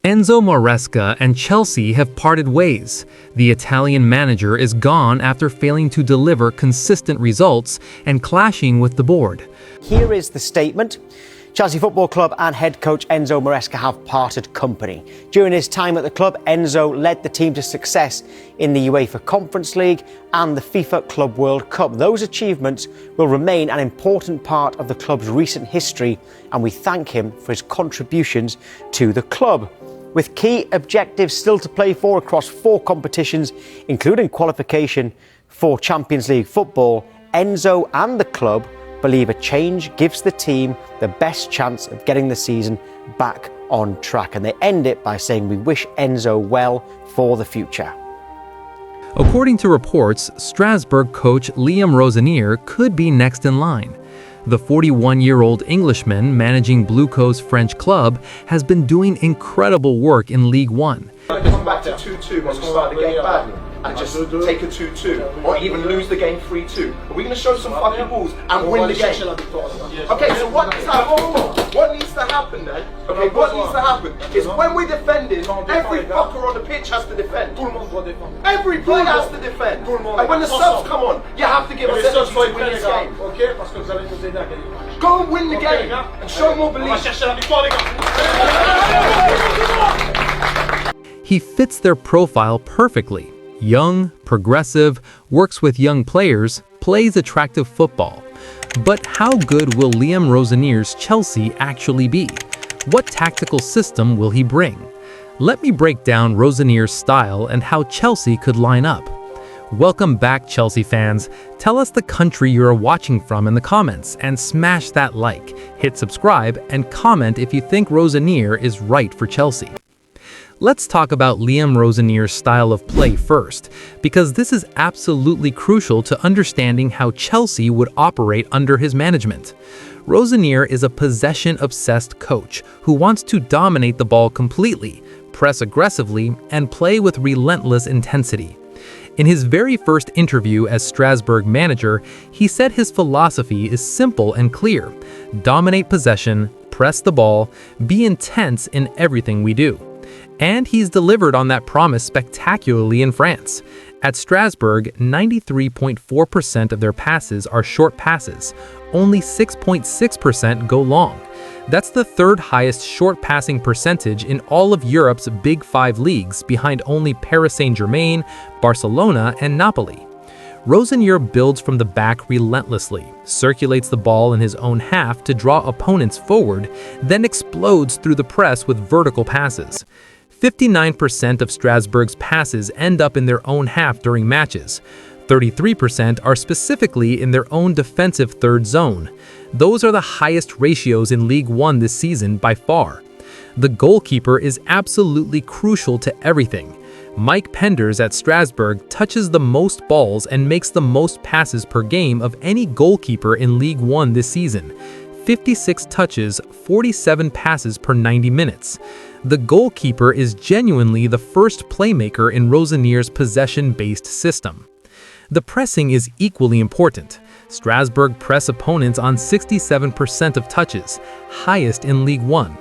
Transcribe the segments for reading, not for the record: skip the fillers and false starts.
Enzo Maresca and Chelsea have parted ways. The Italian manager is gone after failing to deliver consistent results and clashing with the board. Here is the statement. Chelsea Football Club and head coach Enzo Maresca have parted company. During his time at the club, Enzo led the team to success in the UEFA Conference League and the FIFA Club World Cup. Those achievements will remain an important part of the club's recent history, and we thank him for his contributions to the club. With key objectives still to play for across 4 competitions, including qualification for Champions League football, Enzo and the club believe a change gives the team the best chance of getting the season back on track. And they end it by saying, "We wish Enzo well for the future." According to reports, Strasbourg coach Liam Rosenior could be next in line. The 41-year-old Englishman managing Blueco's French club has been doing incredible work in League One. Come back to 2-2 when we start the game back and just take a 2-2 or even lose the game 3-2. Are we going to show some fucking balls and win the game? Okay, so what needs to happen? What needs to happen then? Okay, what needs to happen is when we're defending, every fucker on the pitch has to defend. Every player has to defend. And when the subs come on, you have to give us energy to win this game. Go and win the game and show more belief. He fits their profile perfectly. Young, progressive, works with young players, plays attractive football. But how good will Liam Rosenier's Chelsea actually be? What tactical system will he bring? Let me break down Rosenier's style and how Chelsea could line up. Welcome back, Chelsea fans. Tell us the country you're watching from in the comments and smash that like, hit subscribe, and comment if you think Rosenior is right for Chelsea. Let's talk about Liam Rosenier's style of play first, because this is absolutely crucial to understanding how Chelsea would operate under his management. Rosenior is a possession-obsessed coach who wants to dominate the ball completely, press aggressively, and play with relentless intensity. In his very first interview as Strasbourg manager, he said his philosophy is simple and clear: dominate possession, press the ball, be intense in everything we do. And he's delivered on that promise spectacularly in France. At Strasbourg, 93.4% of their passes are short passes. Only 6.6% go long. That's the 3rd highest short passing percentage in all of Europe's Big 5 leagues, behind only Paris Saint-Germain, Barcelona, and Napoli. Rosenior builds from the back relentlessly, circulates the ball in his own half to draw opponents forward, then explodes through the press with vertical passes. 59% of Strasbourg's passes end up in their own half during matches. 33% are specifically in their own defensive third zone. Those are the highest ratios in League One this season by far. The goalkeeper is absolutely crucial to everything. Mike Penders at Strasbourg touches the most balls and makes the most passes per game of any goalkeeper in League One this season. 56 touches, 47 passes per 90 minutes. The goalkeeper is genuinely the first playmaker in Rosenier's possession-based system. The pressing is equally important. Strasbourg press opponents on 67% of touches, highest in League One.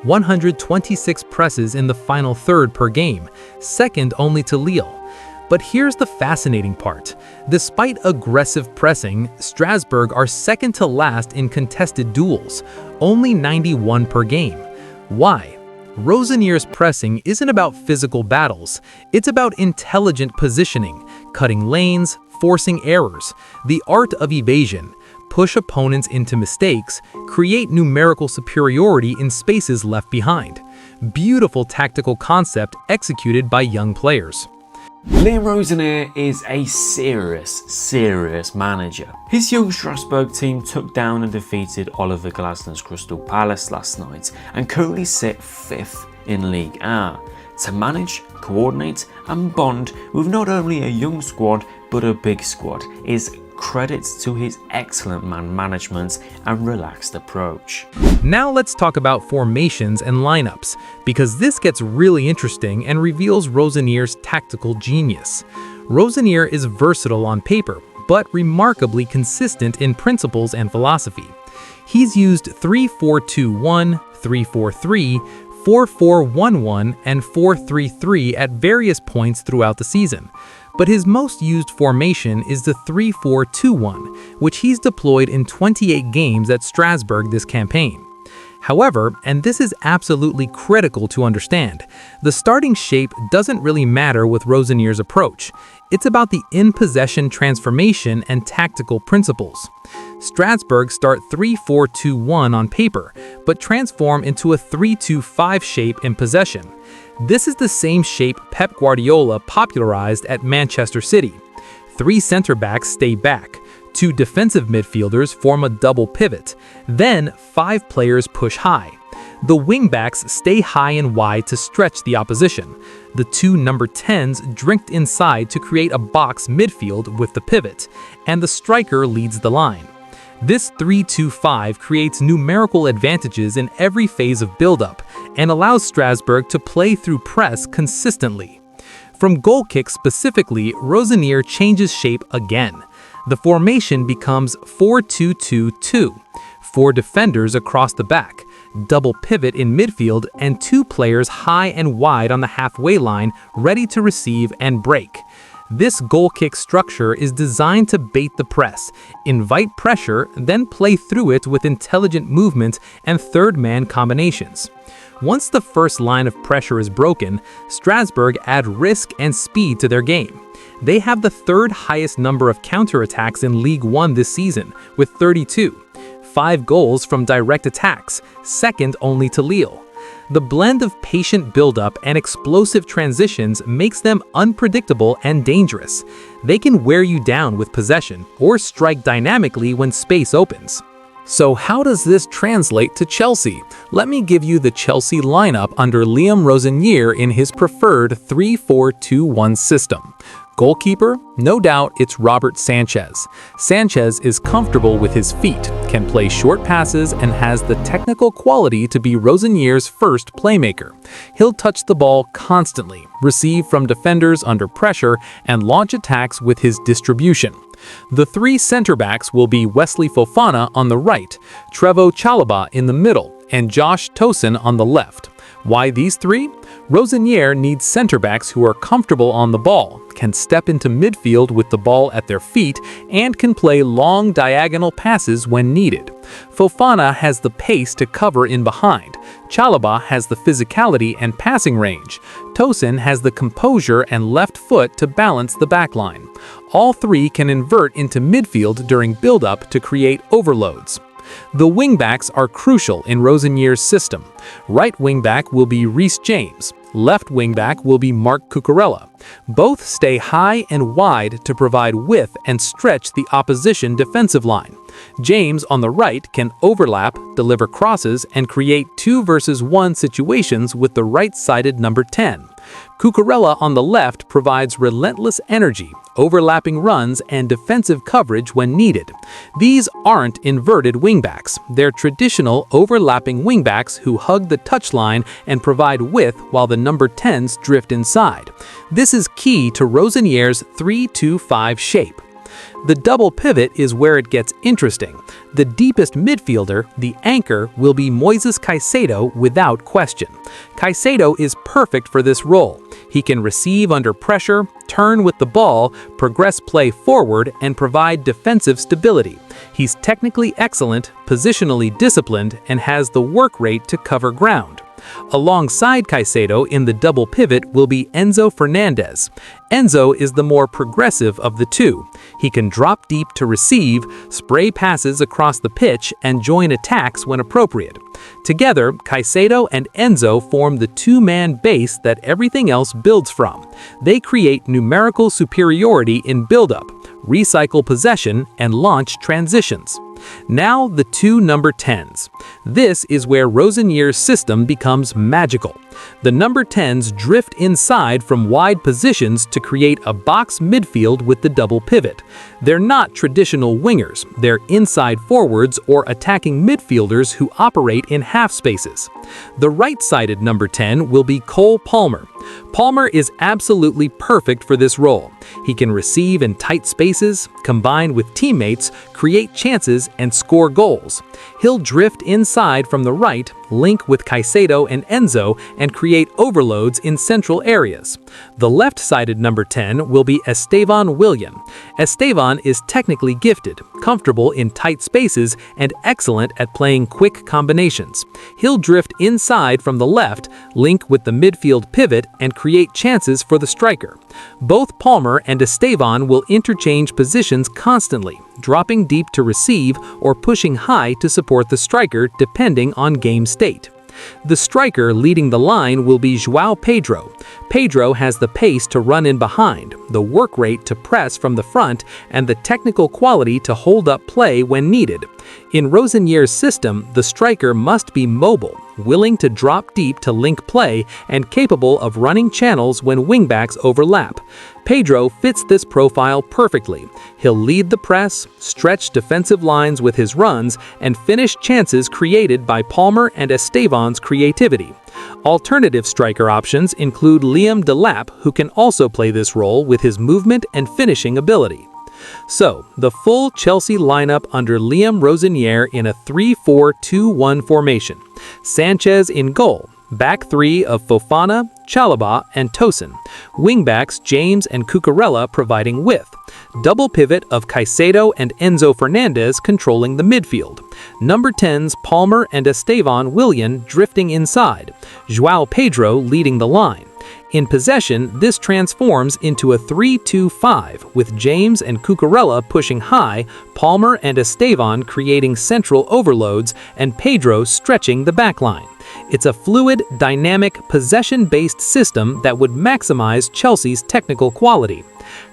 126 presses in the final third per game, second only to Lille. But here's the fascinating part. Despite aggressive pressing, Strasbourg are second to last in contested duels, only 91 per game. Why? Rosenier's pressing isn't about physical battles, it's about intelligent positioning, cutting lanes, forcing errors, the art of evasion, push opponents into mistakes, create numerical superiority in spaces left behind. Beautiful tactical concept executed by young players. Liam Rosenior is a serious manager. His young Strasbourg team took down and defeated Oliver Glasner's Crystal Palace last night and currently sit 5th in Ligue 1. To manage, coordinate and bond with not only a young squad but a big squad is credits to his excellent man management and relaxed approach. Now let's talk about formations and lineups, because this gets really interesting and reveals Rosenier's tactical genius. Rosenior is versatile on paper, but remarkably consistent in principles and philosophy. He's used 3-4-2-1, 3-4-3, 4-4-1-1, and 4-3-3 at various points throughout the season. But his most used formation is the 3-4-2-1, which he's deployed in 28 games at Strasbourg this campaign. However, and this is absolutely critical to understand, the starting shape doesn't really matter with Rosenier's approach. It's about the in-possession transformation and tactical principles. Strasbourg start 3-4-2-1 on paper, but transform into a 3-2-5 shape in possession. This is the same shape Pep Guardiola popularized at Manchester City. 3 center-backs stay back. 2 defensive midfielders form a double pivot. Then 5 players push high. The wingbacks stay high and wide to stretch the opposition. The 2 number 10s drift inside to create a box midfield with the pivot, and the striker leads the line. This 3-2-5 creates numerical advantages in every phase of build-up and allows Strasbourg to play through press consistently. From goal kicks specifically, Rosenior changes shape again. The formation becomes 4-2-2-2, 4 defenders across the back, double pivot in midfield, and 2 players high and wide on the halfway line ready to receive and break. This goal kick structure is designed to bait the press, invite pressure, then play through it with intelligent movement and third-man combinations. Once the first line of pressure is broken, Strasbourg add risk and speed to their game. They have the 3rd highest number of counterattacks in Ligue 1 this season, with 32. 5 goals from direct attacks, second only to Lille. The blend of patient build-up and explosive transitions makes them unpredictable and dangerous. They can wear you down with possession or strike dynamically when space opens. So how does this translate to Chelsea? Let me give you the Chelsea lineup under Liam Rosenior in his preferred 3-4-2-1 system. Goalkeeper? No doubt it's Robert Sanchez. Sanchez is comfortable with his feet, can play short passes, and has the technical quality to be Rosenier's first playmaker. He'll touch the ball constantly, receive from defenders under pressure, and launch attacks with his distribution. The 3 center-backs will be Wesley Fofana on the right, Trevoh Chalobah in the middle, and Josh Tosin on the left. Why these 3? Rosenior needs center-backs who are comfortable on the ball, can step into midfield with the ball at their feet, and can play long diagonal passes when needed. Fofana has the pace to cover in behind. Chalobah has the physicality and passing range. Tosin has the composure and left foot to balance the backline. All 3 can invert into midfield during build-up to create overloads. The wingbacks are crucial in Rosenier's system. Right wingback will be Reece James. Left wingback will be Marc Cucurella. Both stay high and wide to provide width and stretch the opposition defensive line. James on the right can overlap, deliver crosses, and create 2 versus 1 situations with the right-sided number 10. Cucurella on the left provides relentless energy, overlapping runs, and defensive coverage when needed. These aren't inverted wingbacks. They're traditional overlapping wingbacks who hug the touchline and provide width while the number 10s drift inside. This is key to Rosenier's 3-2-5 shape. The double pivot is where it gets interesting. The deepest midfielder, the anchor, will be Moises Caicedo without question. Caicedo is perfect for this role. He can receive under pressure, turn with the ball, progress play forward, and provide defensive stability. He's technically excellent, positionally disciplined, and has the work rate to cover ground. Alongside Caicedo in the double pivot will be Enzo Fernandez. Enzo is the more progressive of the 2. He can drop deep to receive, spray passes across the pitch, and join attacks when appropriate. Together, Caicedo and Enzo form the 2-man base that everything else builds from. They create numerical superiority in build-up, recycle possession, and launch transitions. Now the 2 number 10s. This is where Rosenier's system becomes magical. The number 10s drift inside from wide positions to create a box midfield with the double pivot. They're not traditional wingers, they're inside forwards or attacking midfielders who operate in half spaces. The right-sided number 10 will be Cole Palmer. Palmer is absolutely perfect for this role. He can receive in tight spaces, combine with teammates, create chances, and score goals. He'll drift inside from the right, link with Caicedo and Enzo and create overloads in central areas. The left-sided number 10 will be Esteban Willian. Esteban is technically gifted, comfortable in tight spaces, and excellent at playing quick combinations. He'll drift inside from the left, link with the midfield pivot, and create chances for the striker. Both Palmer and Esteban will interchange positions constantly, dropping deep to receive or pushing high to support the striker depending on game state. The striker leading the line will be João Pedro. Pedro has the pace to run in behind, the work rate to press from the front, and the technical quality to hold up play when needed. In Rosenier's system, the striker must be mobile, willing to drop deep to link play, and capable of running channels when wingbacks overlap. Pedro fits this profile perfectly. He'll lead the press, stretch defensive lines with his runs, and finish chances created by Palmer and Esteban's creativity. Alternative striker options include Liam Delap, who can also play this role with his movement and finishing ability. So, the full Chelsea lineup under Liam Rosenior in a 3-4-2-1 formation. Sanchez in goal. Back three of Fofana, Chalobah, and Tosin. Wingbacks James and Cucurella providing width. Double pivot of Caicedo and Enzo Fernandez controlling the midfield. Number 10s Palmer and Esteban Willian drifting inside. João Pedro leading the line. In possession, this transforms into a 3-2-5 with James and Cucurella pushing high, Palmer and Esteban creating central overloads, and Pedro stretching the backline. It's a fluid, dynamic, possession-based system that would maximize Chelsea's technical quality.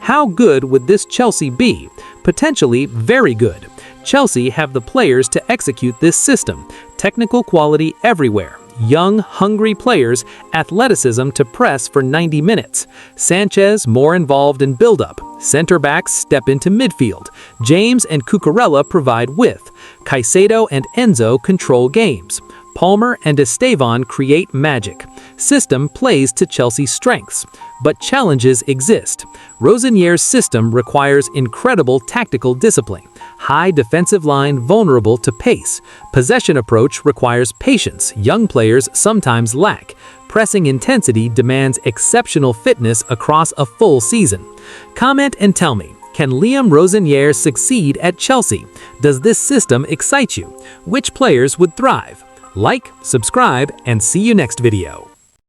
How good would this Chelsea be? Potentially very good. Chelsea have the players to execute this system. Technical quality everywhere. Young, hungry players, athleticism to press for 90 minutes. Sanchez more involved in build-up. Center-backs step into midfield. James and Cucurella provide width. Caicedo and Enzo control games. Palmer and Esteban create magic. System plays to Chelsea's strengths. But challenges exist. Rosenier's system requires incredible tactical discipline. High defensive line vulnerable to pace. Possession approach requires patience young players sometimes lack. Pressing intensity demands exceptional fitness across a full season. Comment and tell me, can Liam Rosenior succeed at Chelsea? Does this system excite you? Which players would thrive? Like, subscribe, and see you next video.